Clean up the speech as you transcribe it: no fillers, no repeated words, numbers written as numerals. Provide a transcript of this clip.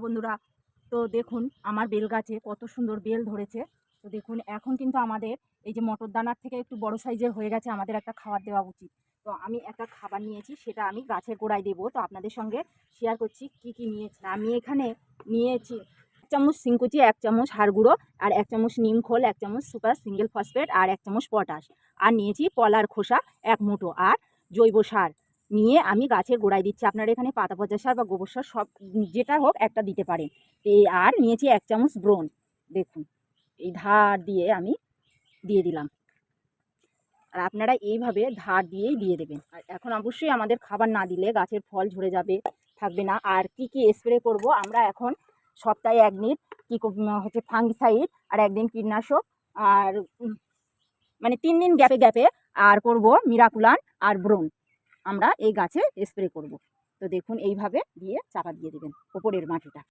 বন্ধুরা, তো দেখুন আমার বেল গাছে কত সুন্দর বেল ধরেছে। তো দেখুন এখন কিন্তু আমাদের এই যে মটর দানার থেকে একটু বড় সাইজের হয়ে গেছে, আমাদের একটা খাবার দেওয়া উচিত। তো আমি একটা খাবার নিয়েছি, সেটা আমি গাছের গোড়ায় দেবো। তো আপনাদের সঙ্গে শেয়ার করছি কি কি নিয়েছি। আমি এখানে নিয়েছি 1 চামচ সিংকুচি, 1 চামচ হাড় গুঁড়ো, আর 1 চামচ নিম খোল, 1 চামচ সুপার সিঙ্গেল ফসফেট, আর 1 চামচ পটাশ, আর নিয়েছি কলার খোসা 1 মুঠো, আর জৈব সার নিয়ে আমি গাছের গোড়ায় দিচ্ছি। আপনারা এখানে পাতা পচা সার বা গোবর সার সব যেটা হোক একটা দিতে পারেন। আর নিয়েছি 1 চামচ ব্রোন। দেখুন এই ধার দিয়ে আমি দিয়ে দিলাম, আর আপনারা এইভাবে ধার দিয়েই দিয়ে দেবেন। আর এখন অবশ্যই আমাদের খাবার না দিলে গাছের ফল ঝরে যাবে, থাকবে না। আর কি কি স্প্রে করব আমরা এখন, সপ্তাহে 1 দিন কি হচ্ছে ফাঙ্গিসাইড, আর 1 দিন কীটনাশক, আর মানে 3 দিন গ্যাপে গ্যাপে আর করব মিরাকুলান আর ব্রোন। আমরা এই গাছে স্প্রে করব। তো দেখুন এইভাবে দিয়ে চাপা দিয়ে দেবেন ওপরের মাটিটা।